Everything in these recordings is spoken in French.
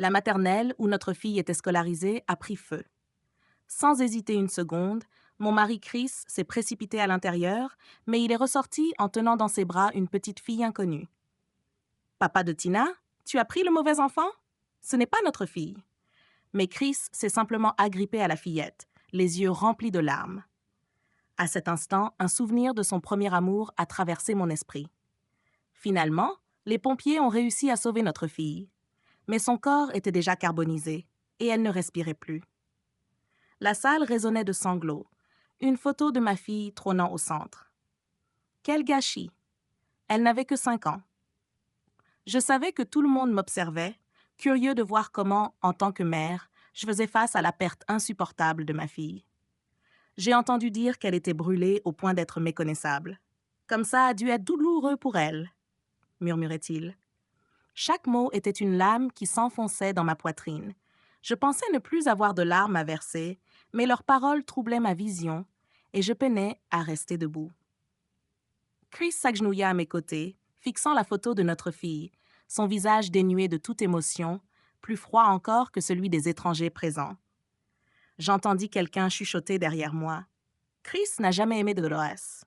La maternelle, où notre fille était scolarisée, a pris feu. Sans hésiter une seconde, mon mari Chris s'est précipité à l'intérieur, mais il est ressorti en tenant dans ses bras une petite fille inconnue. Papa de Tina, tu as pris le mauvais enfant? Ce n'est pas notre fille. Mais Chris s'est simplement agrippé à la fillette, les yeux remplis de larmes. À cet instant, un souvenir de son premier amour a traversé mon esprit. Finalement, les pompiers ont réussi à sauver notre fille. Mais son corps était déjà carbonisé, et elle ne respirait plus. La salle résonnait de sanglots, une photo de ma fille trônant au centre. Quel gâchis! Elle n'avait que 5 ans. Je savais que tout le monde m'observait, curieux de voir comment, en tant que mère, je faisais face à la perte insupportable de ma fille. J'ai entendu dire qu'elle était brûlée au point d'être méconnaissable. Comme ça a dû être douloureux pour elle, murmurait-il. Chaque mot était une lame qui s'enfonçait dans ma poitrine. Je pensais ne plus avoir de larmes à verser, mais leurs paroles troublaient ma vision, et je peinais à rester debout. Chris s'agenouilla à mes côtés, fixant la photo de notre fille, son visage dénué de toute émotion, plus froid encore que celui des étrangers présents. J'entendis quelqu'un chuchoter derrière moi. Chris n'a jamais aimé Dolores.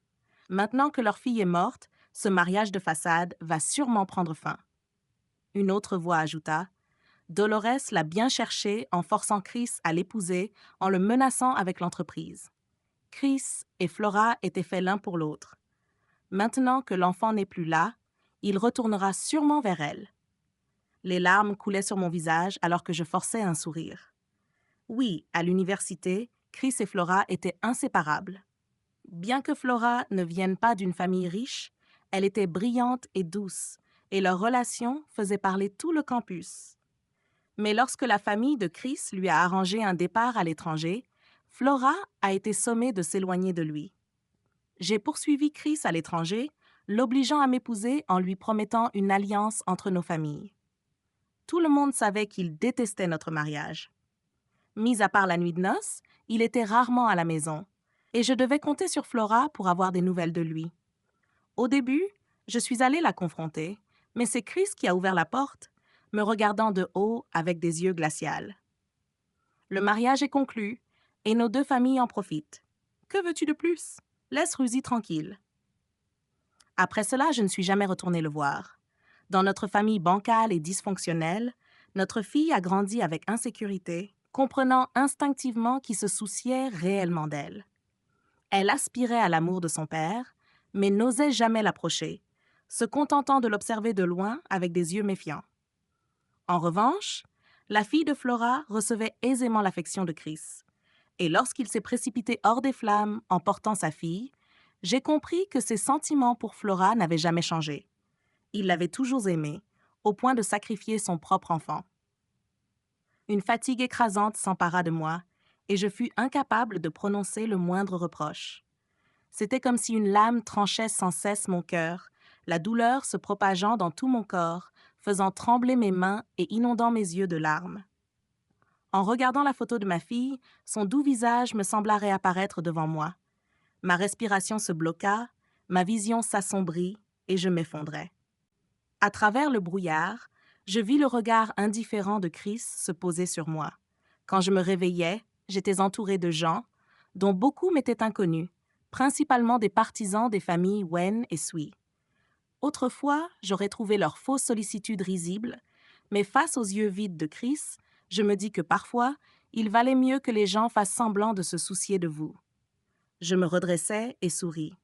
Maintenant que leur fille est morte, ce mariage de façade va sûrement prendre fin. Une autre voix ajouta. Dolores l'a bien cherché en forçant Chris à l'épouser, en le menaçant avec l'entreprise. Chris et Flora étaient faits l'un pour l'autre. Maintenant que l'enfant n'est plus là, il retournera sûrement vers elle. Les larmes coulaient sur mon visage alors que je forçais un sourire. Oui, à l'université, Chris et Flora étaient inséparables. Bien que Flora ne vienne pas d'une famille riche, elle était brillante et douce, et leur relation faisait parler tout le campus. Mais lorsque la famille de Chris lui a arrangé un départ à l'étranger, Flora a été sommée de s'éloigner de lui. J'ai poursuivi Chris à l'étranger, l'obligeant à m'épouser en lui promettant une alliance entre nos familles. Tout le monde savait qu'il détestait notre mariage. Mis à part la nuit de noces, il était rarement à la maison, et je devais compter sur Flora pour avoir des nouvelles de lui. Au début, je suis allée la confronter, mais c'est Chris qui a ouvert la porte, me regardant de haut avec des yeux glacials. Le mariage est conclu, et nos deux familles en profitent. Que veux-tu de plus? Laisse Rusy tranquille. Après cela, je ne suis jamais retournée le voir. Dans notre famille bancale et dysfonctionnelle, notre fille a grandi avec insécurité, comprenant instinctivement qu'il se souciait réellement d'elle. Elle aspirait à l'amour de son père, mais n'osait jamais l'approcher, se contentant de l'observer de loin avec des yeux méfiants. En revanche, la fille de Flora recevait aisément l'affection de Chris. Et lorsqu'il s'est précipité hors des flammes en portant sa fille, j'ai compris que ses sentiments pour Flora n'avaient jamais changé. Il l'avait toujours aimée, au point de sacrifier son propre enfant. Une fatigue écrasante s'empara de moi, et je fus incapable de prononcer le moindre reproche. C'était comme si une lame tranchait sans cesse mon cœur, la douleur se propageant dans tout mon corps, faisant trembler mes mains et inondant mes yeux de larmes. En regardant la photo de ma fille, son doux visage me sembla réapparaître devant moi. Ma respiration se bloqua, ma vision s'assombrit et je m'effondrai. À travers le brouillard, je vis le regard indifférent de Chris se poser sur moi. Quand je me réveillais, j'étais entourée de gens, dont beaucoup m'étaient inconnus, principalement des partisans des familles Wen et Sui. Autrefois, j'aurais trouvé leur fausse sollicitude risible, mais face aux yeux vides de Chris, je me dis que parfois, il valait mieux que les gens fassent semblant de se soucier de vous. Je me redressai et souris.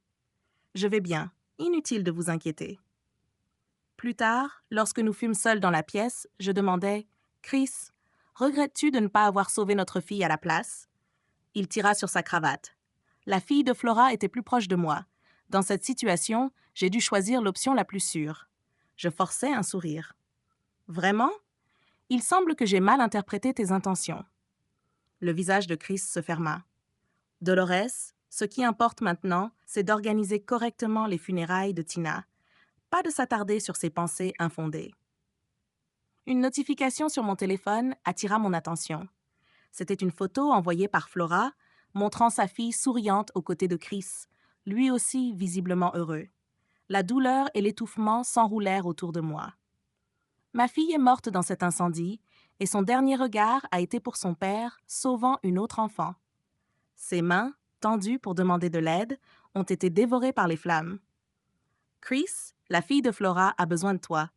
Je vais bien, inutile de vous inquiéter. Plus tard, lorsque nous fûmes seuls dans la pièce, je demandai « Chris, regrettes-tu de ne pas avoir sauvé notre fille à la place ?» Il tira sur sa cravate. La fille de Flora était plus proche de moi. Dans cette situation, j'ai dû choisir l'option la plus sûre. Je forçai un sourire. « Vraiment? Il semble que j'ai mal interprété tes intentions. » Le visage de Chris se ferma. « Dolores, ce qui importe maintenant, c'est d'organiser correctement les funérailles de Tina. Pas de s'attarder sur ses pensées infondées. » Une notification sur mon téléphone attira mon attention. C'était une photo envoyée par Flora, montrant sa fille souriante aux côtés de Chris, lui aussi visiblement heureux. La douleur et l'étouffement s'enroulèrent autour de moi. Ma fille est morte dans cet incendie et son dernier regard a été pour son père, sauvant une autre enfant. Ses mains, tendues pour demander de l'aide, ont été dévorées par les flammes. Chris, la fille de Flora, a besoin de toi.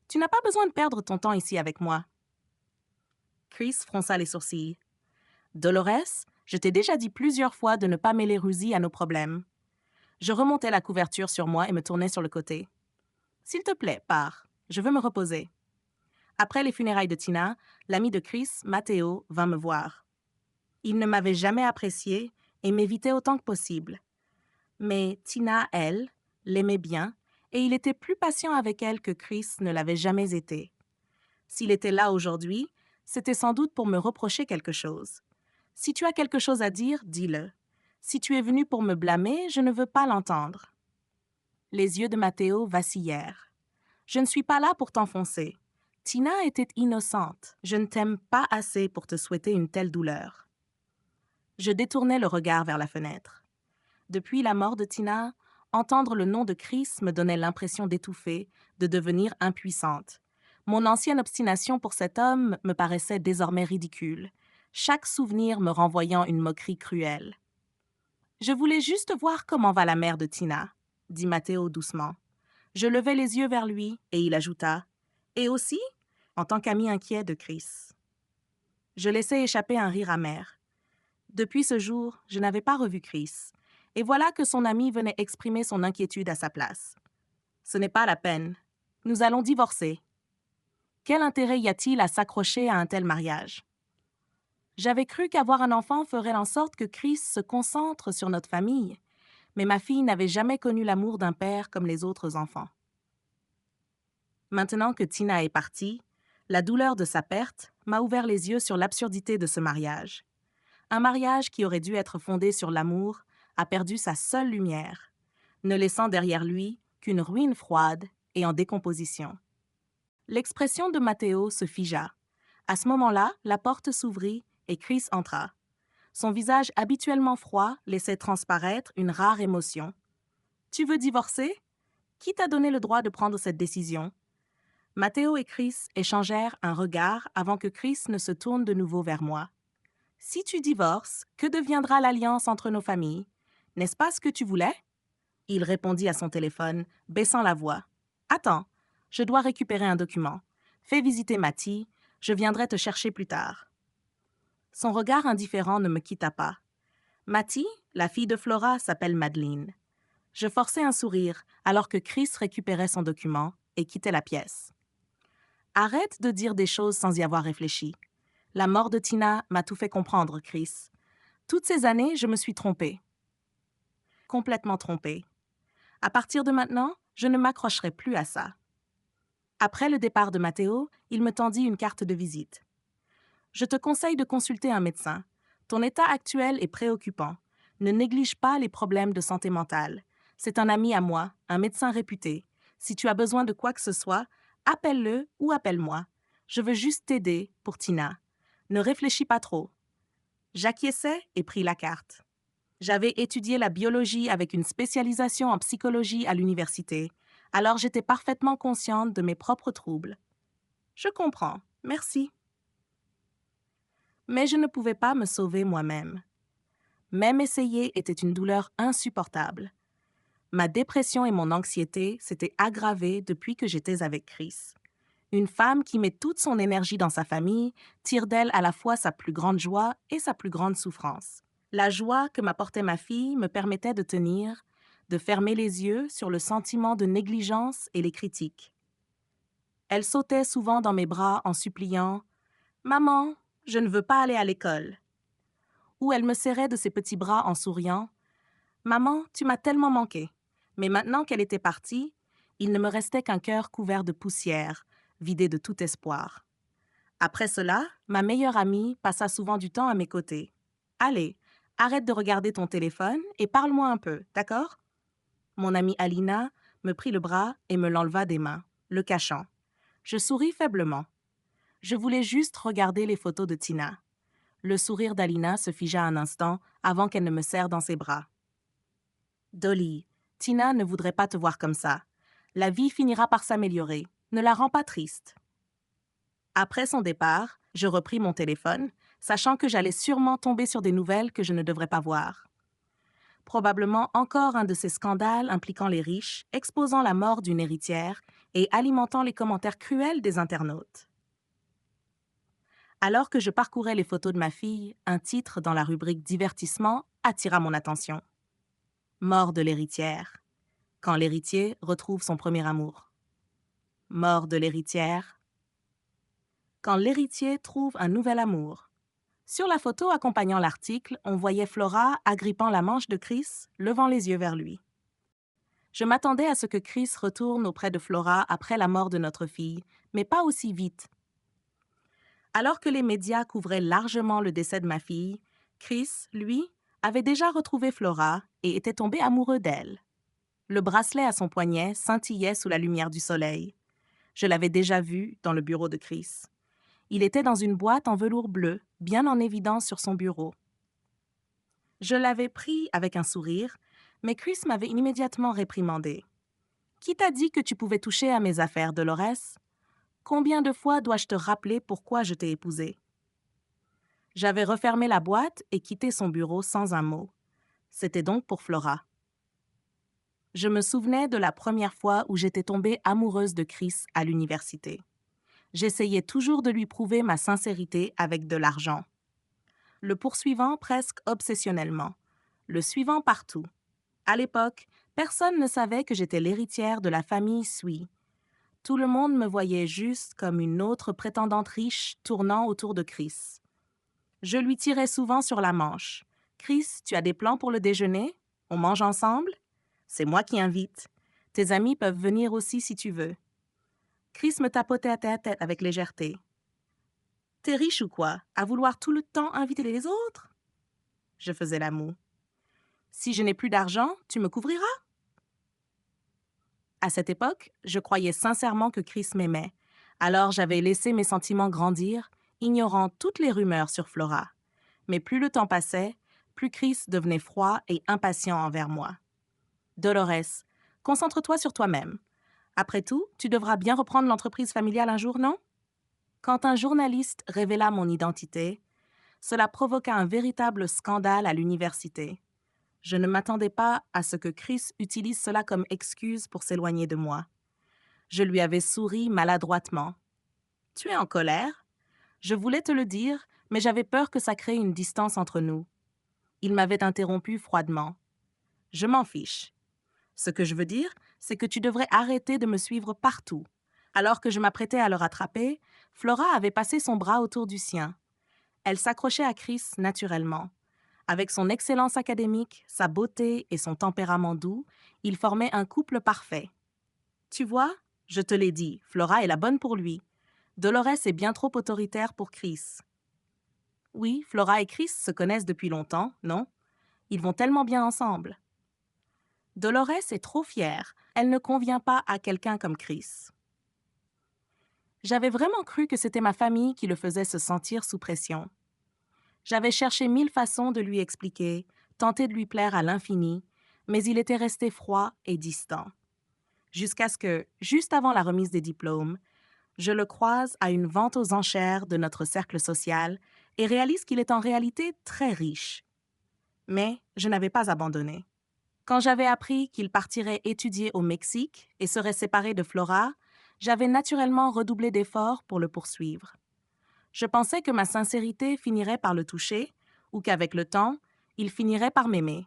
Tu n'as pas besoin de perdre ton temps ici avec moi. Chris fronça les sourcils. Dolores, je t'ai déjà dit plusieurs fois de ne pas mêler Ruzy à nos problèmes. Je remontais la couverture sur moi et me tournais sur le côté. S'il te plaît, pars. Je veux me reposer. Après les funérailles de Tina, l'ami de Chris, Matteo, vint me voir. Il ne m'avait jamais apprécié et m'évitait autant que possible. Mais Tina, elle, l'aimait bien et il était plus patient avec elle que Chris ne l'avait jamais été. S'il était là aujourd'hui, c'était sans doute pour me reprocher quelque chose. Si tu as quelque chose à dire, dis-le. Si tu es venu pour me blâmer, je ne veux pas l'entendre. Les yeux de Matteo vacillèrent. Je ne suis pas là pour t'enfoncer. Tina était innocente. Je ne t'aime pas assez pour te souhaiter une telle douleur. Je détournai le regard vers la fenêtre. Depuis la mort de Tina, entendre le nom de Chris me donnait l'impression d'étouffer, de devenir impuissante. Mon ancienne obstination pour cet homme me paraissait désormais ridicule, chaque souvenir me renvoyant une moquerie cruelle. « Je voulais juste voir comment va la mère de Tina », dit Matteo doucement. Je levai les yeux vers lui et il ajouta « Et aussi ?» en tant qu'ami inquiet de Chris. Je laissai échapper un rire amer. Depuis ce jour, je n'avais pas revu Chris, et voilà que son ami venait exprimer son inquiétude à sa place. « Ce n'est pas la peine. Nous allons divorcer. » Quel intérêt y a-t-il à s'accrocher à un tel mariage? J'avais cru qu'avoir un enfant ferait en sorte que Chris se concentre sur notre famille, mais ma fille n'avait jamais connu l'amour d'un père comme les autres enfants. Maintenant que Tina est partie, la douleur de sa perte m'a ouvert les yeux sur l'absurdité de ce mariage. Un mariage qui aurait dû être fondé sur l'amour a perdu sa seule lumière, ne laissant derrière lui qu'une ruine froide et en décomposition. L'expression de Matteo se figea. À ce moment-là, la porte s'ouvrit et Chris entra. Son visage habituellement froid laissait transparaître une rare émotion. « Tu veux divorcer? Qui t'a donné le droit de prendre cette décision? » Matteo et Chris échangèrent un regard avant que Chris ne se tourne de nouveau vers moi. « Si tu divorces, que deviendra l'alliance entre nos familles? N'est-ce pas ce que tu voulais? » Il répondit à son téléphone, baissant la voix. « Attends, je dois récupérer un document. Fais visiter Matty, je viendrai te chercher plus tard. » Son regard indifférent ne me quitta pas. Matty, la fille de Flora, s'appelle Madeleine. Je forçai un sourire alors que Chris récupérait son document et quittait la pièce. Arrête de dire des choses sans y avoir réfléchi. La mort de Tina m'a tout fait comprendre, Chris. Toutes ces années, je me suis trompée. Complètement trompée. À partir de maintenant, je ne m'accrocherai plus à ça. Après le départ de Matteo, il me tendit une carte de visite. Je te conseille de consulter un médecin. Ton état actuel est préoccupant. Ne néglige pas les problèmes de santé mentale. C'est un ami à moi, un médecin réputé. Si tu as besoin de quoi que ce soit, appelle-le ou appelle-moi. Je veux juste t'aider pour Tina. Ne réfléchis pas trop. J'acquiesçai et pris la carte. J'avais étudié la biologie avec une spécialisation en psychologie à l'université, alors j'étais parfaitement consciente de mes propres troubles. Je comprends, merci. Mais je ne pouvais pas me sauver moi-même. Même essayer était une douleur insupportable. Ma dépression et mon anxiété s'étaient aggravées depuis que j'étais avec Chris. Une femme qui met toute son énergie dans sa famille tire d'elle à la fois sa plus grande joie et sa plus grande souffrance. La joie que m'apportait ma fille me permettait de tenir, de fermer les yeux sur le sentiment de négligence et les critiques. Elle sautait souvent dans mes bras en suppliant « Maman, je ne veux pas aller à l'école ». Ou elle me serrait de ses petits bras en souriant « Maman, tu m'as tellement manqué ». Mais maintenant qu'elle était partie, il ne me restait qu'un cœur couvert de poussière, vidé de tout espoir. Après cela, ma meilleure amie passa souvent du temps à mes côtés. « Allez, arrête de regarder ton téléphone et parle-moi un peu, d'accord ?» Mon amie Alina me prit le bras et me l'enleva des mains, le cachant. Je souris faiblement. Je voulais juste regarder les photos de Tina. Le sourire d'Alina se figea un instant avant qu'elle ne me serre dans ses bras. « Dolly, Tina ne voudrait pas te voir comme ça. La vie finira par s'améliorer. ne la rend pas triste. Après son départ, je repris mon téléphone, sachant que j'allais sûrement tomber sur des nouvelles que je ne devrais pas voir. Probablement encore un de ces scandales impliquant les riches, exposant la mort d'une héritière et alimentant les commentaires cruels des internautes. Alors que je parcourais les photos de ma fille, un titre dans la rubrique Divertissement attira mon attention. Mort de l'héritière. Quand l'héritier retrouve son premier amour. Mort de l'héritière. Quand l'héritier trouve un nouvel amour. Sur la photo accompagnant l'article, on voyait Flora agrippant la manche de Chris, levant les yeux vers lui. Je m'attendais à ce que Chris retourne auprès de Flora après la mort de notre fille, mais pas aussi vite. Alors que les médias couvraient largement le décès de ma fille, Chris, lui, avait déjà retrouvé Flora et était tombé amoureux d'elle. Le bracelet à son poignet scintillait sous la lumière du soleil. Je l'avais déjà vu dans le bureau de Chris. Il était dans une boîte en velours bleu, bien en évidence sur son bureau. Je l'avais pris avec un sourire, mais Chris m'avait immédiatement réprimandé. « Qui t'a dit que tu pouvais toucher à mes affaires, Dolores? Combien de fois dois-je te rappeler pourquoi je t'ai épousée? » J'avais refermé la boîte et quitté son bureau sans un mot. C'était donc pour Flora. Je me souvenais de la première fois où j'étais tombée amoureuse de Chris à l'université. J'essayais toujours de lui prouver ma sincérité avec de l'argent. Le poursuivant presque obsessionnellement. Le suivant partout. À l'époque, personne ne savait que j'étais l'héritière de la famille Sui. Tout le monde me voyait juste comme une autre prétendante riche tournant autour de Chris. Je lui tirais souvent sur la manche. « Chris, tu as des plans pour le déjeuner? On mange ensemble? C'est moi qui invite. Tes amis peuvent venir aussi si tu veux. » Chris me tapotait à tête avec légèreté. « T'es riche ou quoi, à vouloir tout le temps inviter les autres? » Je faisais la moue. « Si je n'ai plus d'argent, tu me couvriras? » À cette époque, je croyais sincèrement que Chris m'aimait. Alors j'avais laissé mes sentiments grandir, ignorant toutes les rumeurs sur Flora. Mais plus le temps passait, plus Chris devenait froid et impatient envers moi. « Dolores, concentre-toi sur toi-même. Après tout, tu devras bien reprendre l'entreprise familiale un jour, non? » Quand un journaliste révéla mon identité, cela provoqua un véritable scandale à l'université. Je ne m'attendais pas à ce que Chris utilise cela comme excuse pour s'éloigner de moi. Je lui avais souri maladroitement. « Tu es en colère? Je voulais te le dire, mais j'avais peur que ça crée une distance entre nous. » Il m'avait interrompu froidement. « Je m'en fiche. Ce que je veux dire, c'est que tu devrais arrêter de me suivre partout. » Alors que je m'apprêtais à le rattraper, Flora avait passé son bras autour du sien. Elle s'accrochait à Chris naturellement. Avec son excellence académique, sa beauté et son tempérament doux, ils formaient un couple parfait. Tu vois, je te l'ai dit, Flora est la bonne pour lui. Dolores est bien trop autoritaire pour Chris. Oui, Flora et Chris se connaissent depuis longtemps, non? Ils vont tellement bien ensemble. Dolores est trop fière. Elle ne convient pas à quelqu'un comme Chris. J'avais vraiment cru que c'était ma famille qui le faisait se sentir sous pression. J'avais cherché 1000 façons de lui expliquer, tenté de lui plaire à l'infini, mais il était resté froid et distant. Jusqu'à ce que, juste avant la remise des diplômes, je le croise à une vente aux enchères de notre cercle social et réalise qu'il est en réalité très riche. Mais je n'avais pas abandonné. Quand j'avais appris qu'il partirait étudier au Mexique et serait séparé de Flora, j'avais naturellement redoublé d'efforts pour le poursuivre. Je pensais que ma sincérité finirait par le toucher ou qu'avec le temps, il finirait par m'aimer.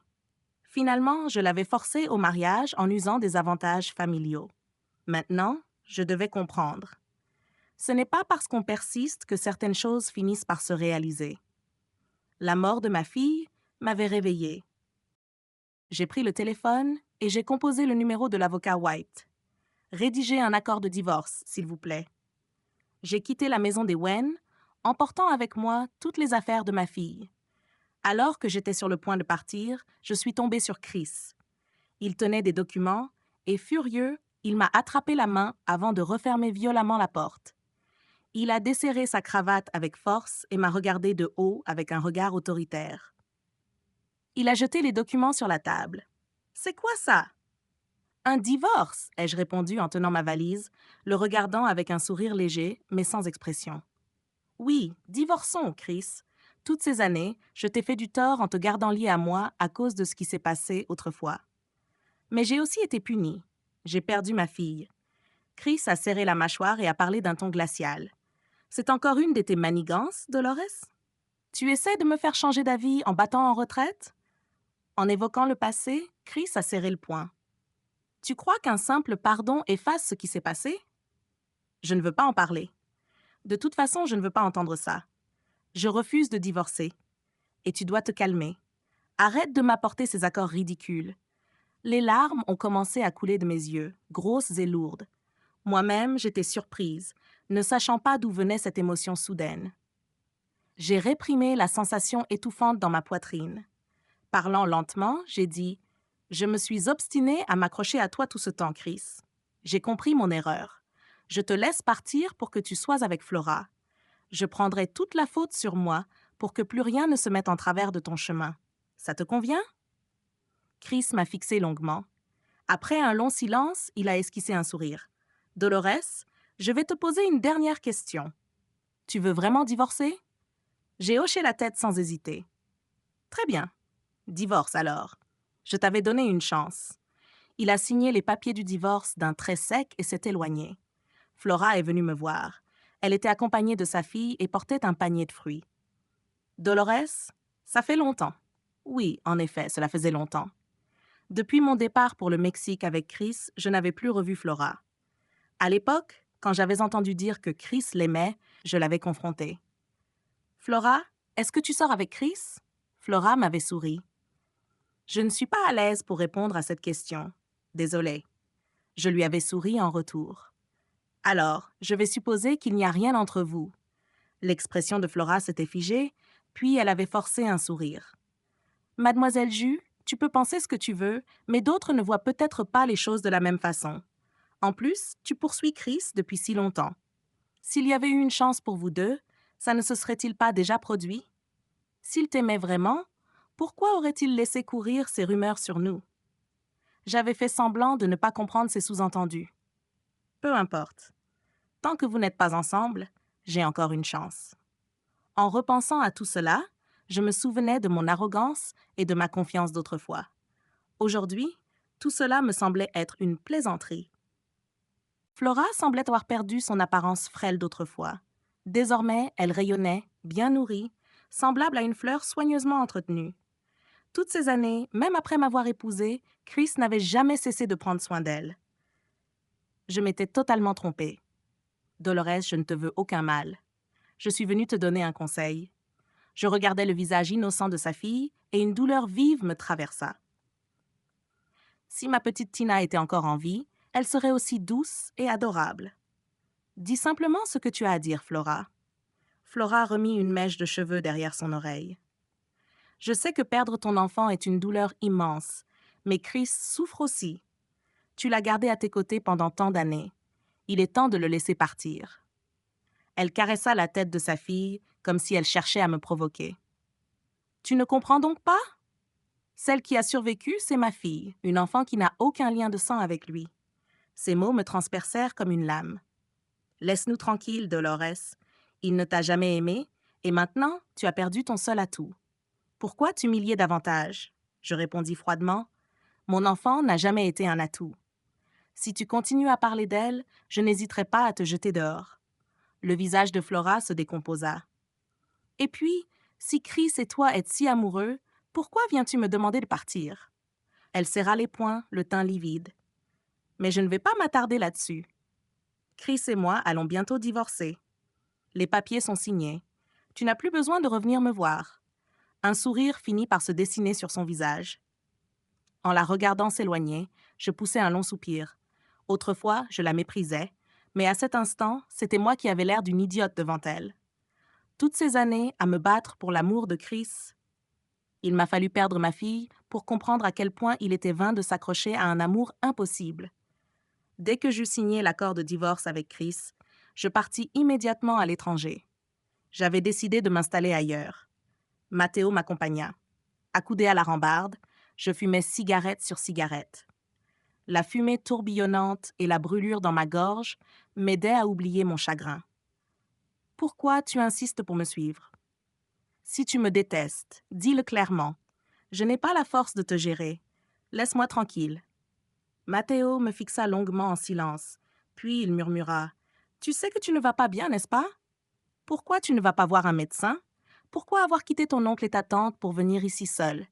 Finalement, je l'avais forcé au mariage en usant des avantages familiaux. Maintenant, je devais comprendre. Ce n'est pas parce qu'on persiste que certaines choses finissent par se réaliser. La mort de ma fille m'avait réveillée. J'ai pris le téléphone et j'ai composé le numéro de l'avocat White. « Rédigez un accord de divorce, s'il vous plaît. » J'ai quitté la maison des Wen, emportant avec moi toutes les affaires de ma fille. Alors que j'étais sur le point de partir, je suis tombée sur Chris. Il tenait des documents et, furieux, il m'a attrapé la main avant de refermer violemment la porte. Il a desserré sa cravate avec force et m'a regardé de haut avec un regard autoritaire. Il a jeté les documents sur la table. « C'est quoi ça? » Un divorce, ai-je répondu en tenant ma valise, le regardant avec un sourire léger, mais sans expression. Oui, divorçons, Chris. Toutes ces années, je t'ai fait du tort en te gardant lié à moi à cause de ce qui s'est passé autrefois. Mais j'ai aussi été punie. J'ai perdu ma fille. Chris a serré la mâchoire et a parlé d'un ton glacial. C'est encore une de tes manigances, Dolores? Tu essaies de me faire changer d'avis en battant en retraite? En évoquant le passé, Chris a serré le poing. Tu crois qu'un simple pardon efface ce qui s'est passé? Je ne veux pas en parler. De toute façon, je ne veux pas entendre ça. Je refuse de divorcer. Et tu dois te calmer. Arrête de m'apporter ces accords ridicules. Les larmes ont commencé à couler de mes yeux, grosses et lourdes. Moi-même, j'étais surprise, ne sachant pas d'où venait cette émotion soudaine. J'ai réprimé la sensation étouffante dans ma poitrine. Parlant lentement, j'ai dit « Je me suis obstinée à m'accrocher à toi tout ce temps, Chris. J'ai compris mon erreur. Je te laisse partir pour que tu sois avec Flora. Je prendrai toute la faute sur moi pour que plus rien ne se mette en travers de ton chemin. Ça te convient? » Chris m'a fixé longuement. Après un long silence, il a esquissé un sourire. « Dolores, je vais te poser une dernière question. Tu veux vraiment divorcer? » J'ai hoché la tête sans hésiter. « Très bien. Divorce alors. Je t'avais donné une chance. » Il a signé les papiers du divorce d'un trait sec et s'est éloigné. Flora est venue me voir. Elle était accompagnée de sa fille et portait un panier de fruits. « Dolores, ça fait longtemps. » Oui, en effet, cela faisait longtemps. Depuis mon départ pour le Mexique avec Chris, je n'avais plus revu Flora. À l'époque, quand j'avais entendu dire que Chris l'aimait, je l'avais confrontée. « Flora, est-ce que tu sors avec Chris? » Flora m'avait souri. Je ne suis pas à l'aise pour répondre à cette question. Désolée. Je lui avais souri en retour. Alors, je vais supposer qu'il n'y a rien entre vous. L'expression de Flora s'était figée, puis elle avait forcé un sourire. Mademoiselle Jus, tu peux penser ce que tu veux, mais d'autres ne voient peut-être pas les choses de la même façon. En plus, tu poursuis Chris depuis si longtemps. S'il y avait eu une chance pour vous deux, ça ne se serait-il pas déjà produit? S'il t'aimait vraiment, pourquoi aurait-il laissé courir ces rumeurs sur nous? J'avais fait semblant de ne pas comprendre ces sous-entendus. Peu importe. Tant que vous n'êtes pas ensemble, j'ai encore une chance. En repensant à tout cela, je me souvenais de mon arrogance et de ma confiance d'autrefois. Aujourd'hui, tout cela me semblait être une plaisanterie. Flora semblait avoir perdu son apparence frêle d'autrefois. Désormais, elle rayonnait, bien nourrie, semblable à une fleur soigneusement entretenue. Toutes ces années, même après m'avoir épousée, Chris n'avait jamais cessé de prendre soin d'elle. Je m'étais totalement trompée. Dolores, je ne te veux aucun mal. Je suis venue te donner un conseil. Je regardais le visage innocent de sa fille et une douleur vive me traversa. Si ma petite Tina était encore en vie, elle serait aussi douce et adorable. Dis simplement ce que tu as à dire, Flora. Flora remit une mèche de cheveux derrière son oreille. Je sais que perdre ton enfant est une douleur immense, mais Chris souffre aussi. Tu l'as gardé à tes côtés pendant tant d'années. Il est temps de le laisser partir. Elle caressa la tête de sa fille comme si elle cherchait à me provoquer. Tu ne comprends donc pas? Celle qui a survécu, c'est ma fille, une enfant qui n'a aucun lien de sang avec lui. Ces mots me transpercèrent comme une lame. Laisse-nous tranquilles, Dolores. Il ne t'a jamais aimé, et maintenant, tu as perdu ton seul atout. Pourquoi t'humilier davantage? Je répondis froidement. Mon enfant n'a jamais été un atout. Si tu continues à parler d'elle, je n'hésiterai pas à te jeter dehors. Le visage de Flora se décomposa. Et puis, si Chris et toi êtes si amoureux, pourquoi viens-tu me demander de partir? Elle serra les poings, le teint livide. Mais je ne vais pas m'attarder là-dessus. Chris et moi allons bientôt divorcer. Les papiers sont signés. Tu n'as plus besoin de revenir me voir. Un sourire finit par se dessiner sur son visage. En la regardant s'éloigner, je poussai un long soupir. Autrefois, je la méprisais, mais à cet instant, c'était moi qui avais l'air d'une idiote devant elle. Toutes ces années à me battre pour l'amour de Chris. Il m'a fallu perdre ma fille pour comprendre à quel point il était vain de s'accrocher à un amour impossible. Dès que j'eus signé l'accord de divorce avec Chris, je partis immédiatement à l'étranger. J'avais décidé de m'installer ailleurs. Matteo m'accompagna. Accoudé à la rambarde, je fumais cigarette sur cigarette. La fumée tourbillonnante et la brûlure dans ma gorge m'aidaient à oublier mon chagrin. Pourquoi tu insistes pour me suivre? Si tu me détestes, dis-le clairement. Je n'ai pas la force de te gérer. Laisse-moi tranquille. Matteo me fixa longuement en silence, puis il murmura. Tu sais que tu ne vas pas bien, n'est-ce pas? Pourquoi tu ne vas pas voir un médecin? Pourquoi avoir quitté ton oncle et ta tante pour venir ici seul?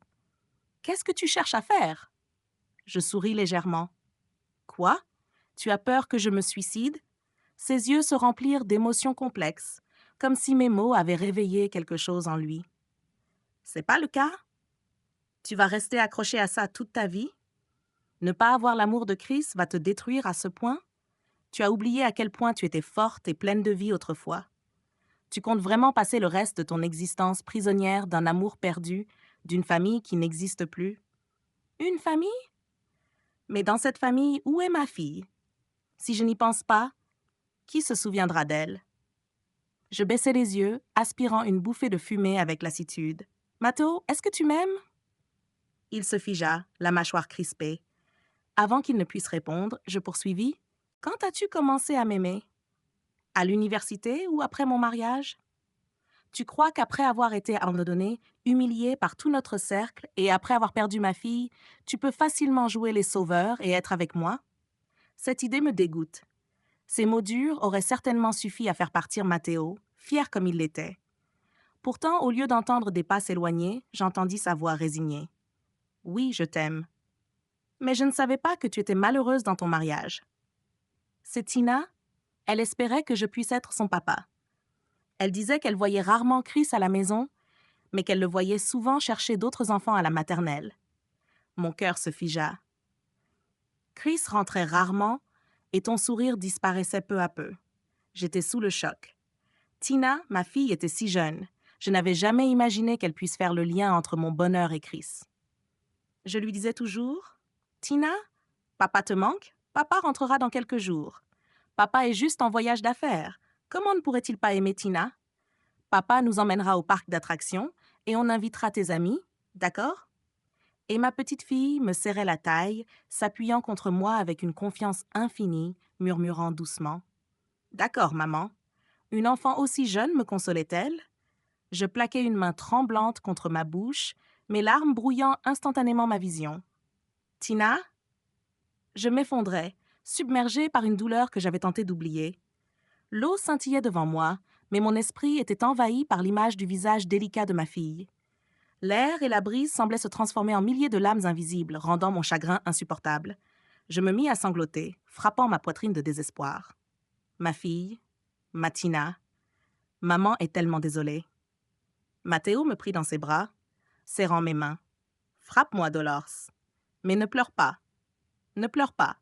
Qu'est-ce que tu cherches à faire? Je souris légèrement. Quoi? Tu as peur que je me suicide? Ses yeux se remplirent d'émotions complexes, comme si mes mots avaient réveillé quelque chose en lui. C'est pas le cas? Tu vas rester accroché à ça toute ta vie? Ne pas avoir l'amour de Chris va te détruire à ce point? Tu as oublié à quel point tu étais forte et pleine de vie autrefois. Tu comptes vraiment passer le reste de ton existence prisonnière d'un amour perdu, d'une famille qui n'existe plus? Une famille? Mais dans cette famille, où est ma fille? Si je n'y pense pas, qui se souviendra d'elle? Je baissai les yeux, aspirant une bouffée de fumée avec lassitude. Matteo, est-ce que tu m'aimes? Il se figea, la mâchoire crispée. Avant qu'il ne puisse répondre, je poursuivis. Quand as-tu commencé à m'aimer? À l'université ou après mon mariage? Tu crois qu'après avoir été abandonné, humilié par tout notre cercle et après avoir perdu ma fille, tu peux facilement jouer les sauveurs et être avec moi? Cette idée me dégoûte. Ces mots durs auraient certainement suffi à faire partir Matteo, fier comme il l'était. Pourtant, au lieu d'entendre des pas s'éloigner, j'entendis sa voix résignée. Oui, je t'aime. Mais je ne savais pas que tu étais malheureuse dans ton mariage. C'est Tina? Elle espérait que je puisse être son papa. Elle disait qu'elle voyait rarement Chris à la maison, mais qu'elle le voyait souvent chercher d'autres enfants à la maternelle. Mon cœur se figea. Chris rentrait rarement et ton sourire disparaissait peu à peu. J'étais sous le choc. Tina, ma fille, était si jeune. Je n'avais jamais imaginé qu'elle puisse faire le lien entre mon bonheur et Chris. Je lui disais toujours, « Tina, papa te manque? Papa rentrera dans quelques jours. Papa est juste en voyage d'affaires. Comment ne pourrait-il pas aimer Tina? Papa nous emmènera au parc d'attractions et on invitera tes amis, d'accord? » Et ma petite fille me serrait la taille, s'appuyant contre moi avec une confiance infinie, murmurant doucement. « D'accord, maman. » Une enfant aussi jeune me consolait-elle? Je plaquai une main tremblante contre ma bouche, mes larmes brouillant instantanément ma vision. « Tina? » Je m'effondrais, submergée par une douleur que j'avais tenté d'oublier. L'eau scintillait devant moi, mais mon esprit était envahi par l'image du visage délicat de ma fille. L'air et la brise semblaient se transformer en milliers de lames invisibles, rendant mon chagrin insupportable. Je me mis à sangloter, frappant ma poitrine de désespoir. Ma fille, ma Tina, maman est tellement désolée. Matteo me prit dans ses bras, serrant mes mains. Frappe-moi, Dolores. Mais ne pleure pas. Ne pleure pas.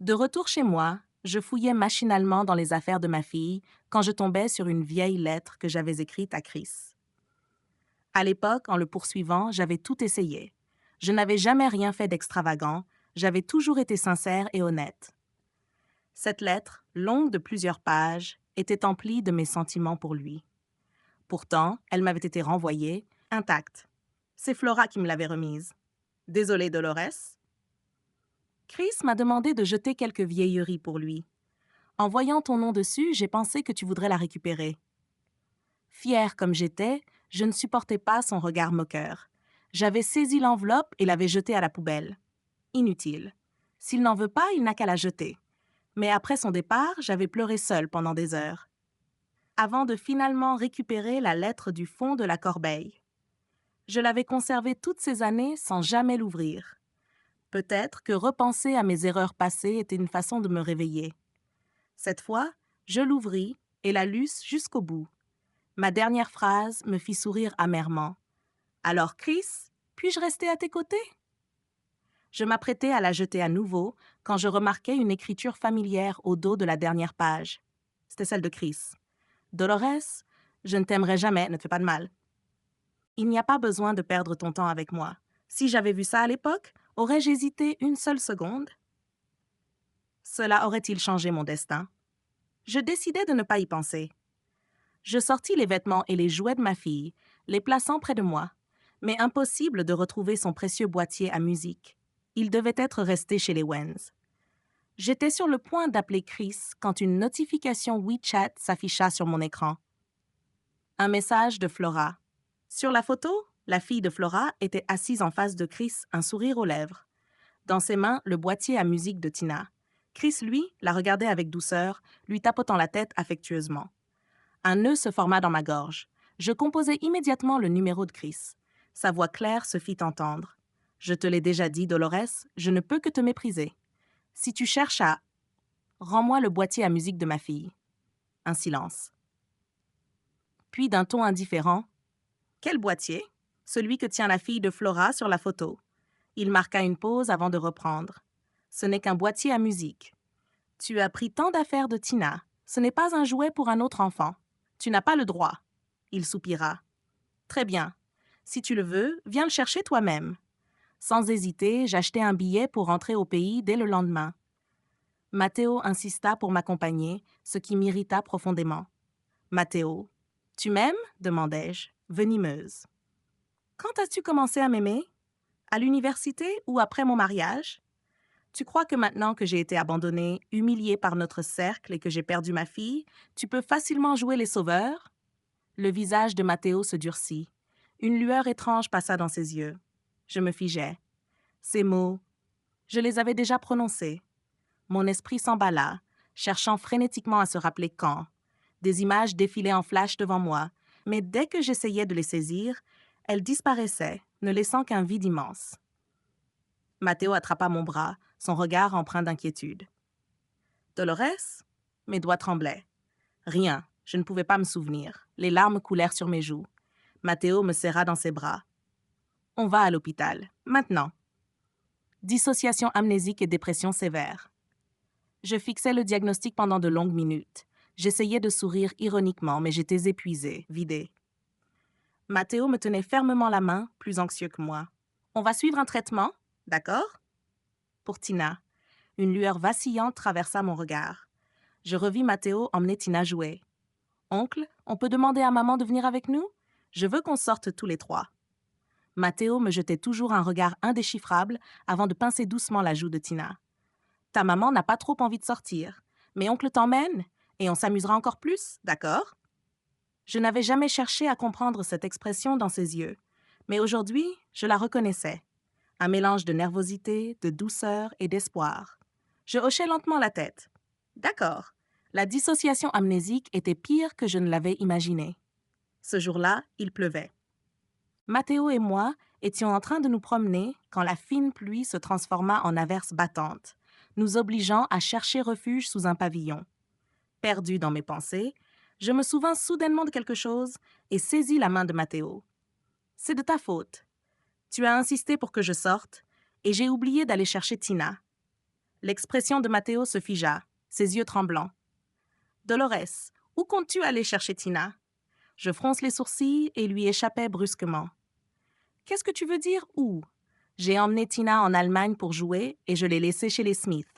De retour chez moi, je fouillais machinalement dans les affaires de ma fille quand je tombais sur une vieille lettre que j'avais écrite à Chris. À l'époque, en le poursuivant, j'avais tout essayé. Je n'avais jamais rien fait d'extravagant, j'avais toujours été sincère et honnête. Cette lettre, longue de plusieurs pages, était emplie de mes sentiments pour lui. Pourtant, elle m'avait été renvoyée, intacte. C'est Flora qui me l'avait remise. Désolée, Dolores. Chris m'a demandé de jeter quelques vieilleries pour lui. En voyant ton nom dessus, j'ai pensé que tu voudrais la récupérer. Fière comme j'étais, je ne supportais pas son regard moqueur. J'avais saisi l'enveloppe et l'avais jetée à la poubelle. Inutile. S'il n'en veut pas, il n'a qu'à la jeter. Mais après son départ, j'avais pleuré seule pendant des heures. Avant de finalement récupérer la lettre du fond de la corbeille. Je l'avais conservée toutes ces années sans jamais l'ouvrir. Peut-être que repenser à mes erreurs passées était une façon de me réveiller. Cette fois, je l'ouvris et la lus jusqu'au bout. Ma dernière phrase me fit sourire amèrement. « Alors, Chris, puis-je rester à tes côtés? » Je m'apprêtais à la jeter à nouveau quand je remarquai une écriture familière au dos de la dernière page. C'était celle de Chris. « Dolores, je ne t'aimerai jamais, ne te fais pas de mal. Il n'y a pas besoin de perdre ton temps avec moi. Si j'avais vu ça à l'époque, aurais-je hésité une seule seconde? Cela aurait-il changé mon destin? Je décidai de ne pas y penser. Je sortis les vêtements et les jouets de ma fille, les plaçant près de moi, mais impossible de retrouver son précieux boîtier à musique. Il devait être resté chez les Wens. J'étais sur le point d'appeler Chris quand une notification WeChat s'afficha sur mon écran. Un message de Flora. Sur la photo, la fille de Flora était assise en face de Chris, un sourire aux lèvres. Dans ses mains, le boîtier à musique de Tina. Chris, lui, la regardait avec douceur, lui tapotant la tête affectueusement. Un nœud se forma dans ma gorge. Je composai immédiatement le numéro de Chris. Sa voix claire se fit entendre. « Je te l'ai déjà dit, Dolores, je ne peux que te mépriser. Si tu cherches à... Rends-moi le boîtier à musique de ma fille. » Un silence. Puis d'un ton indifférent. « Quel boîtier? Celui que tient la fille de Flora sur la photo. » Il marqua une pause avant de reprendre. « Ce n'est qu'un boîtier à musique. Tu as pris tant d'affaires de Tina. Ce n'est pas un jouet pour un autre enfant. Tu n'as pas le droit. » Il soupira. « Très bien. Si tu le veux, viens le chercher toi-même. » Sans hésiter, j'achetai un billet pour rentrer au pays dès le lendemain. Matteo insista pour m'accompagner, ce qui m'irrita profondément. « Matteo, tu m'aimes ?» demandai-je, venimeuse. « Quand as-tu commencé à m'aimer? À l'université ou après mon mariage? Tu crois que maintenant que j'ai été abandonnée, humiliée par notre cercle et que j'ai perdu ma fille, tu peux facilement jouer les sauveurs? » Le visage de Matteo se durcit. Une lueur étrange passa dans ses yeux. Je me figeai. Ces mots, je les avais déjà prononcés. Mon esprit s'emballa, cherchant frénétiquement à se rappeler quand. Des images défilaient en flash devant moi, mais dès que j'essayais de les saisir, elles disparaissaient, ne laissant qu'un vide immense. Matteo attrapa mon bras, son regard empreint d'inquiétude. « Dolores ?» Mes doigts tremblaient. Rien, je ne pouvais pas me souvenir. Les larmes coulèrent sur mes joues. Matteo me serra dans ses bras. « On va à l'hôpital, maintenant. » Dissociation amnésique et dépression sévère. Je fixais le diagnostic pendant de longues minutes. J'essayais de sourire ironiquement, mais j'étais épuisée, vidée. Matteo me tenait fermement la main, plus anxieux que moi. « On va suivre un traitement, d'accord ?» Pour Tina. Une lueur vacillante traversa mon regard. Je revis Matteo emmener Tina jouer. « Oncle, on peut demander à maman de venir avec nous? Je veux qu'on sorte tous les trois. » Matteo me jetait toujours un regard indéchiffrable avant de pincer doucement la joue de Tina. « Ta maman n'a pas trop envie de sortir, mais oncle t'emmène et on s'amusera encore plus, d'accord ?» Je n'avais jamais cherché à comprendre cette expression dans ses yeux, mais aujourd'hui, je la reconnaissais. Un mélange de nervosité, de douceur et d'espoir. Je hochai lentement la tête. D'accord, la dissociation amnésique était pire que je ne l'avais imaginé. Ce jour-là, il pleuvait. Matteo et moi étions en train de nous promener quand la fine pluie se transforma en averse battante, nous obligeant à chercher refuge sous un pavillon. Perdu dans mes pensées, je me souvins soudainement de quelque chose et saisis la main de Matteo. « C'est de ta faute. Tu as insisté pour que je sorte et j'ai oublié d'aller chercher Tina. » L'expression de Matteo se figea, ses yeux tremblants. « Dolores, où comptes-tu aller chercher Tina? » Je fronce les sourcils et lui échappais brusquement. « Qu'est-ce que tu veux dire où? J'ai emmené Tina en Allemagne pour jouer et je l'ai laissée chez les Smith.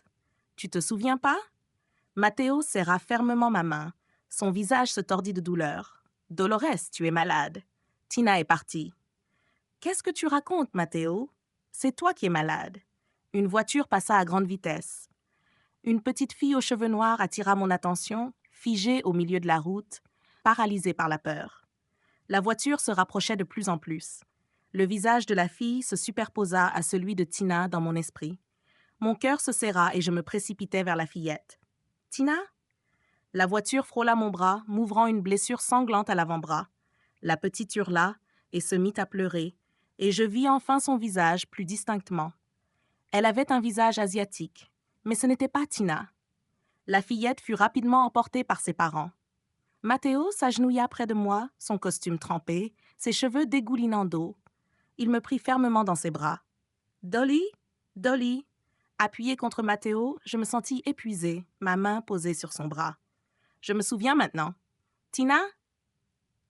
Tu te souviens pas? » Matteo serra fermement ma main. Son visage se tordit de douleur. « Dolores, tu es malade. Tina est partie. »« Qu'est-ce que tu racontes, Matteo? C'est toi qui es malade. » Une voiture passa à grande vitesse. Une petite fille aux cheveux noirs attira mon attention, figée au milieu de la route, paralysée par la peur. La voiture se rapprochait de plus en plus. Le visage de la fille se superposa à celui de Tina dans mon esprit. Mon cœur se serra et je me précipitai vers la fillette. « Tina ?» La voiture frôla mon bras, m'ouvrant une blessure sanglante à l'avant-bras. La petite hurla et se mit à pleurer, et je vis enfin son visage plus distinctement. Elle avait un visage asiatique, mais ce n'était pas Tina. La fillette fut rapidement emportée par ses parents. Matteo s'agenouilla près de moi, son costume trempé, ses cheveux dégoulinant d'eau. Il me prit fermement dans ses bras. « Dolly, Dolly !» Appuyée contre Matteo, je me sentis épuisée, ma main posée sur son bras. Je me souviens maintenant. « Tina ?»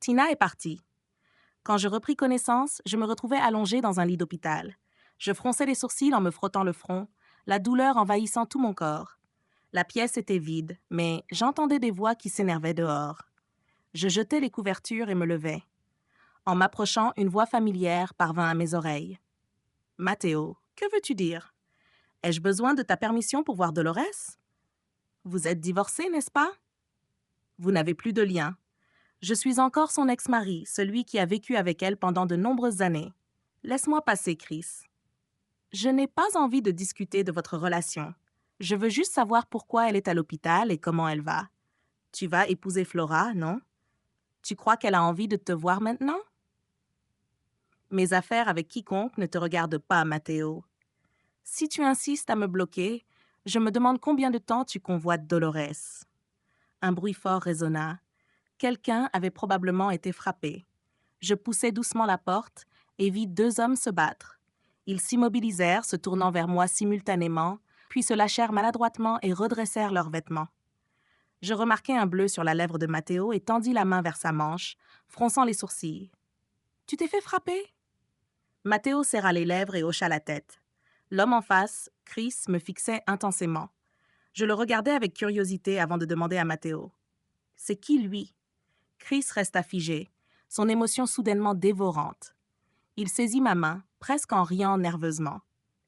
Tina est partie. Quand je repris connaissance, je me retrouvais allongée dans un lit d'hôpital. Je fronçais les sourcils en me frottant le front, la douleur envahissant tout mon corps. La pièce était vide, mais j'entendais des voix qui s'énervaient dehors. Je jetai les couvertures et me levai. En m'approchant, une voix familière parvint à mes oreilles. « Matteo, Que veux-tu dire? Ai-je besoin de ta permission pour voir Dolores? Vous êtes divorcés, n'est-ce pas? Vous n'avez plus de lien. Je suis encore son ex-mari, celui qui a vécu avec elle pendant de nombreuses années. Laisse-moi passer, Chris. Je n'ai pas envie de discuter de votre relation. Je veux juste savoir pourquoi elle est à l'hôpital et comment elle va. Tu vas épouser Flora, non? Tu crois qu'elle a envie de te voir maintenant? Mes affaires avec quiconque ne te regardent pas, Matteo. Si tu insistes à me bloquer, je me demande combien de temps tu convoites Dolores. Un bruit fort résonna. Quelqu'un avait probablement été frappé. Je poussai doucement la porte et vis 2 hommes se battre. Ils s'immobilisèrent, se tournant vers moi simultanément, puis se lâchèrent maladroitement et redressèrent leurs vêtements. Je remarquai un bleu sur la lèvre de Matteo et tendis la main vers sa manche, fronçant les sourcils. « Tu t'es fait frapper ?» Matteo serra les lèvres et hocha la tête. L'homme en face, Chris, me fixait intensément. Je le regardais avec curiosité avant de demander à Matteo. « C'est qui, lui ?» Chris resta figé, son émotion soudainement dévorante. Il saisit ma main, presque en riant nerveusement.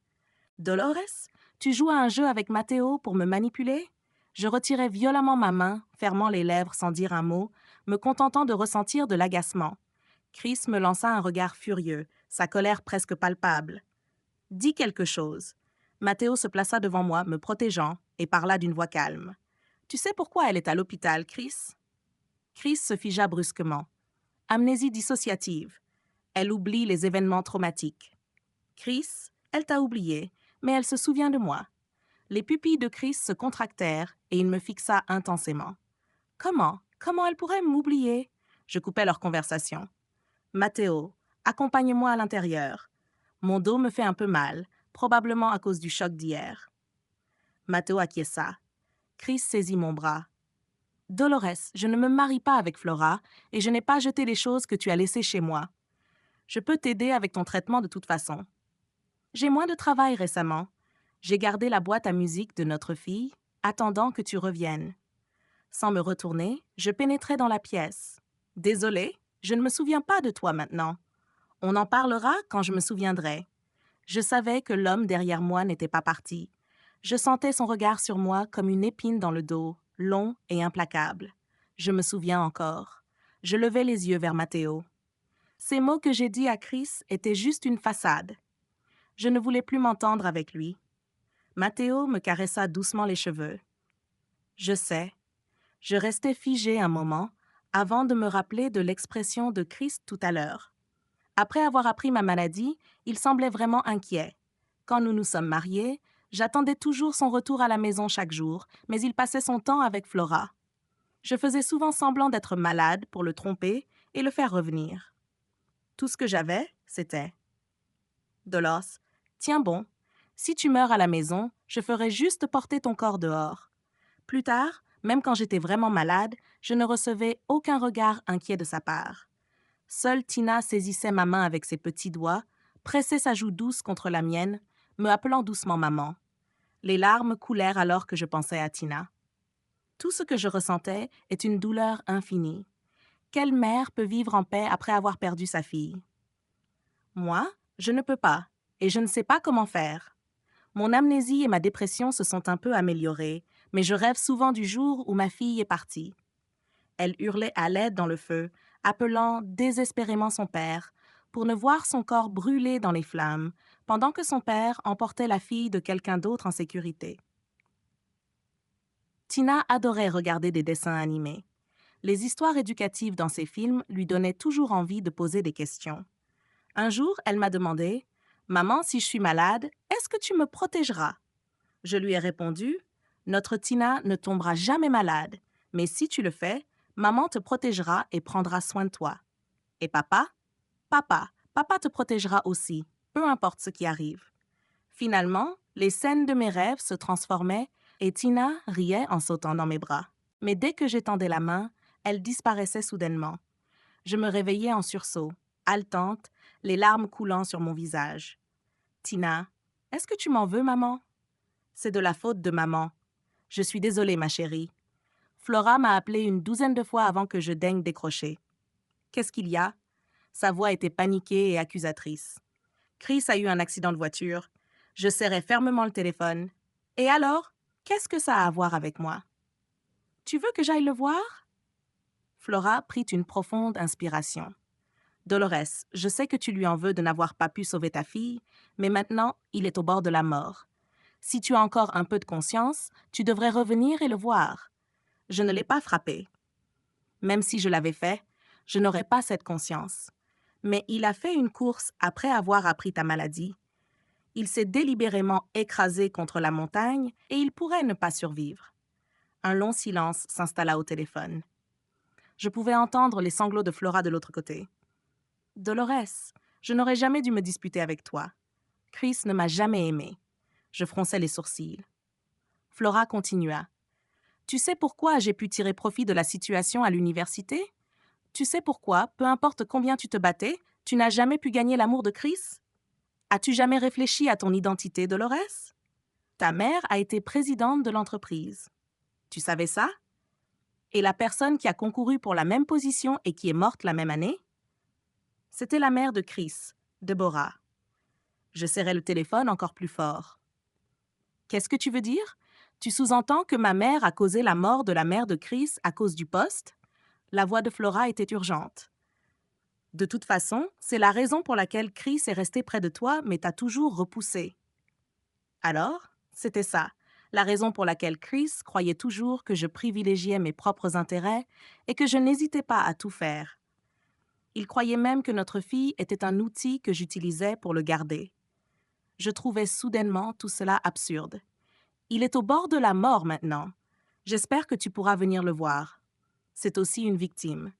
« Dolores, tu joues à un jeu avec Matteo pour me manipuler ?» Je retirai violemment ma main, fermant les lèvres sans dire un mot, me contentant de ressentir de l'agacement. Chris me lança un regard furieux, sa colère presque palpable. « Dis quelque chose. » Matteo se plaça devant moi, me protégeant, et parla d'une voix calme. « Tu sais pourquoi elle est à l'hôpital, Chris? » Chris se figea brusquement. Amnésie dissociative. Elle oublie les événements traumatiques. Chris, elle t'a oublié, mais elle se souvient de moi. Les pupilles de Chris se contractèrent et il me fixa intensément. Comment? Comment elle pourrait m'oublier? Je coupais leur conversation. Matteo, accompagne-moi à l'intérieur. Mon dos me fait un peu mal, probablement à cause du choc d'hier. Matteo acquiesça. Chris saisit mon bras. Dolores, je ne me marie pas avec Flora et je n'ai pas jeté les choses que tu as laissées chez moi. Je peux t'aider avec ton traitement de toute façon. J'ai moins de travail récemment. J'ai gardé la boîte à musique de notre fille, attendant que tu reviennes. Sans me retourner, je pénétrai dans la pièce. Désolée, je ne me souviens pas de toi maintenant. On en parlera quand je me souviendrai. Je savais que l'homme derrière moi n'était pas parti. Je sentais son regard sur moi comme une épine dans le dos, long et implacable. Je me souviens encore. Je levai les yeux vers Matteo. Ces mots que j'ai dits à Chris étaient juste une façade. Je ne voulais plus m'entendre avec lui. Matteo me caressa doucement les cheveux. Je sais. Je restai figée un moment avant de me rappeler de l'expression de Chris tout à l'heure. Après avoir appris ma maladie, il semblait vraiment inquiet. Quand nous nous sommes mariés, j'attendais toujours son retour à la maison chaque jour, mais il passait son temps avec Flora. Je faisais souvent semblant d'être malade pour le tromper et le faire revenir. Tout ce que j'avais, c'était « Dolores, tiens bon, si tu meurs à la maison, je ferai juste porter ton corps dehors. » Plus tard, même quand j'étais vraiment malade, je ne recevais aucun regard inquiet de sa part. Seule Tina saisissait ma main avec ses petits doigts, pressait sa joue douce contre la mienne, me appelant doucement maman. Les larmes coulèrent alors que je pensais à Tina. Tout ce que je ressentais est une douleur infinie. Quelle mère peut vivre en paix après avoir perdu sa fille? Moi, je ne peux pas, et je ne sais pas comment faire. Mon amnésie et ma dépression se sont un peu améliorées, mais je rêve souvent du jour où ma fille est partie. Elle hurlait à l'aide dans le feu, appelant désespérément son père, pour ne voir son corps brûler dans les flammes, pendant que son père emportait la fille de quelqu'un d'autre en sécurité. Tina adorait regarder des dessins animés. Les histoires éducatives dans ces films lui donnaient toujours envie de poser des questions. Un jour, elle m'a demandé « Maman, si je suis malade, est-ce que tu me protégeras ?» Je lui ai répondu « Notre Tina ne tombera jamais malade, mais si tu le fais, maman te protégera et prendra soin de toi. Et papa? Papa te protégera aussi, peu importe ce qui arrive. » Finalement, les scènes de mes rêves se transformaient et Tina riait en sautant dans mes bras. Mais dès que j'étendais la main, elle disparaissait soudainement. Je me réveillais en sursaut, haletante, les larmes coulant sur mon visage. « Tina, est-ce que tu m'en veux, maman? » « C'est de la faute de maman. Je suis désolée, ma chérie. Flora m'a appelée une douzaine de fois avant que je daigne décrocher. Qu'est-ce qu'il y a? » Sa voix était paniquée et accusatrice. « Chris a eu un accident de voiture. Je serrai fermement le téléphone. Et alors, qu'est-ce que ça a à voir avec moi? Tu veux que j'aille le voir? Flora prit une profonde inspiration. Dolores, je sais que tu lui en veux de n'avoir pas pu sauver ta fille, mais maintenant, il est au bord de la mort. Si tu as encore un peu de conscience, tu devrais revenir et le voir. Je ne l'ai pas frappé. Même si je l'avais fait, je n'aurais pas cette conscience. Mais il a fait une course après avoir appris ta maladie. Il s'est délibérément écrasé contre la montagne et il pourrait ne pas survivre. Un long silence s'installa au téléphone. Je pouvais entendre les sanglots de Flora de l'autre côté. Dolores, je n'aurais jamais dû me disputer avec toi. Chris ne m'a jamais aimé. Je fronçai les sourcils. Flora continua. Tu sais pourquoi j'ai pu tirer profit de la situation à l'université? Tu sais pourquoi, peu importe combien tu te battais, tu n'as jamais pu gagner l'amour de Chris? As-tu jamais réfléchi à ton identité, Dolores? Ta mère a été présidente de l'entreprise. Tu savais ça? Et la personne qui a concouru pour la même position et qui est morte la même année? C'était la mère de Chris, Deborah. Je serrai le téléphone encore plus fort. Qu'est-ce que tu veux dire? Tu sous-entends que ma mère a causé la mort de la mère de Chris à cause du poste? La voix de Flora était urgente. De toute façon, c'est la raison pour laquelle Chris est resté près de toi, mais t'a toujours repoussé. Alors, c'était ça, la raison pour laquelle Chris croyait toujours que je privilégiais mes propres intérêts et que je n'hésitais pas à tout faire. Il croyait même que notre fille était un outil que j'utilisais pour le garder. Je trouvais soudainement tout cela absurde. Il est au bord de la mort maintenant. J'espère que tu pourras venir le voir. C'est aussi une victime.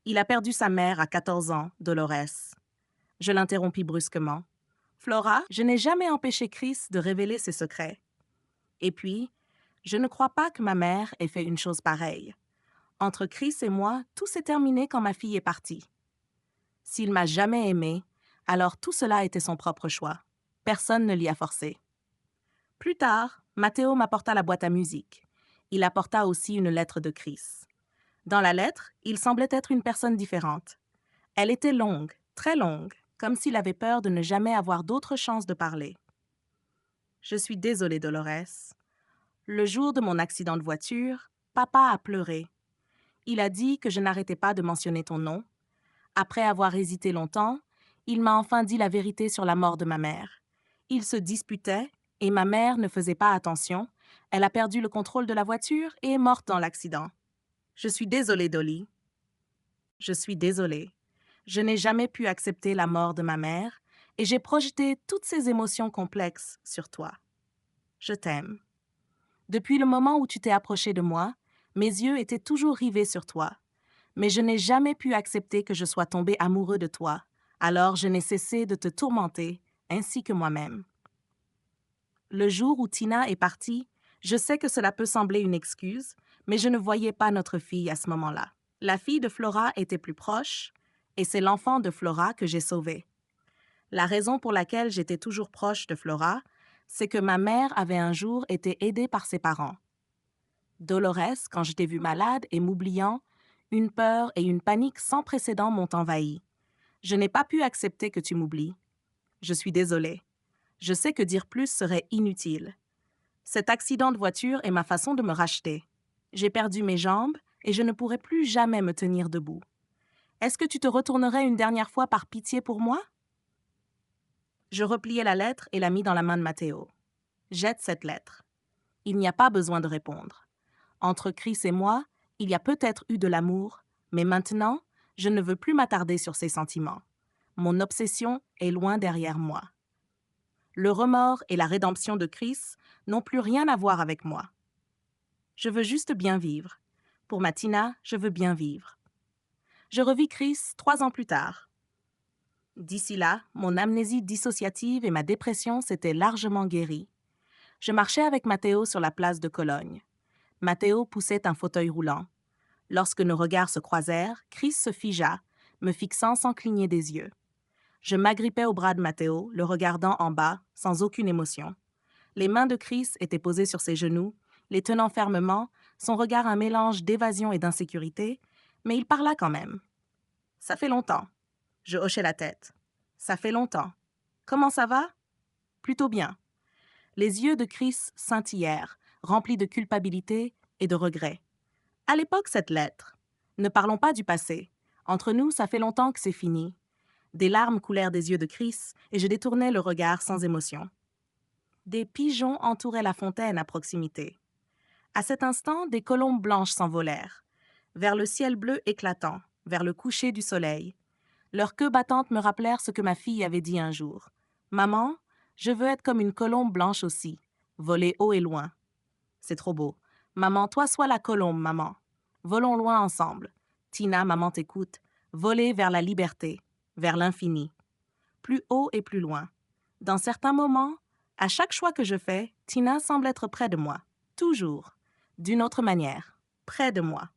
Il a perdu sa mère à 14 ans, Dolores. Je l'interrompis brusquement. Flora, je n'ai jamais empêché Chris de révéler ses secrets. Et puis, je ne crois pas que ma mère ait fait une chose pareille. Entre Chris et moi, tout s'est terminé quand ma fille est partie. S'il m'a jamais aimée, alors tout cela était son propre choix. Personne ne l'y a forcé. Plus tard, Matteo m'apporta la boîte à musique. Il apporta aussi une lettre de Chris. Dans la lettre, il semblait être une personne différente. Elle était longue, très longue, comme s'il avait peur de ne jamais avoir d'autre chance de parler. Je suis désolée, Dolores. Le jour de mon accident de voiture, papa a pleuré. Il a dit que je n'arrêtais pas de mentionner ton nom. Après avoir hésité longtemps, il m'a enfin dit la vérité sur la mort de ma mère. Ils se disputaient et ma mère ne faisait pas attention. Elle a perdu le contrôle de la voiture et est morte dans l'accident. Je suis désolée, Dolly. Je suis désolée. Je n'ai jamais pu accepter la mort de ma mère et j'ai projeté toutes ces émotions complexes sur toi. Je t'aime. Depuis le moment où tu t'es approché de moi, mes yeux étaient toujours rivés sur toi. Mais je n'ai jamais pu accepter que je sois tombé amoureux de toi, alors je n'ai cessé de te tourmenter, ainsi que moi-même. Le jour où Tina est partie, je sais que cela peut sembler une excuse, mais je ne voyais pas notre fille à ce moment-là. La fille de Flora était plus proche, et c'est l'enfant de Flora que j'ai sauvé. La raison pour laquelle j'étais toujours proche de Flora, c'est que ma mère avait un jour été aidée par ses parents. Dolores, quand je t'ai vue malade et m'oubliant, une peur et une panique sans précédent m'ont envahi. Je n'ai pas pu accepter que tu m'oublies. Je suis désolée. Je sais que dire plus serait inutile. Cet accident de voiture est ma façon de me racheter. J'ai perdu mes jambes et je ne pourrai plus jamais me tenir debout. Est-ce que tu te retournerais une dernière fois par pitié pour moi? Je repliai la lettre et la mis dans la main de Matteo. Jette cette lettre. Il n'y a pas besoin de répondre. Entre Chris et moi, il y a peut-être eu de l'amour, mais maintenant, je ne veux plus m'attarder sur ces sentiments. Mon obsession est loin derrière moi. Le remords et la rédemption de Chris n'ont plus rien à voir avec moi. Je veux juste bien vivre. Pour ma Tina, je veux bien vivre. Je revis Chris 3 ans plus tard. D'ici là, mon amnésie dissociative et ma dépression s'étaient largement guéries. Je marchais avec Matteo sur la place de Cologne. Matteo poussait un fauteuil roulant. Lorsque nos regards se croisèrent, Chris se figea, me fixant sans cligner des yeux. Je m'agrippais au bras de Matteo, le regardant en bas, sans aucune émotion. Les mains de Chris étaient posées sur ses genoux, les tenant fermement, son regard un mélange d'évasion et d'insécurité, mais il parla quand même. « Ça fait longtemps. » Je hochai la tête. « Ça fait longtemps. Comment ça va? » « Plutôt bien. Les yeux de Chris scintillèrent, remplis de culpabilité et de regret. À l'époque, cette lettre. Ne parlons pas du passé. Entre nous, ça fait longtemps que c'est fini. Des larmes coulèrent des yeux de Chris et je détournai le regard sans émotion. Des pigeons entouraient la fontaine à proximité. À cet instant, des colombes blanches s'envolèrent, vers le ciel bleu éclatant, vers le coucher du soleil. Leurs queues battantes me rappelèrent ce que ma fille avait dit un jour. « Maman, je veux être comme une colombe blanche aussi, voler haut et loin. » C'est trop beau. Maman, toi sois la colombe, maman. Volons loin ensemble. Tina, maman t'écoute. Voler vers la liberté, vers l'infini. Plus haut et plus loin. Dans certains moments, à chaque choix que je fais, Tina semble être près de moi. Toujours. D'une autre manière. Près de moi.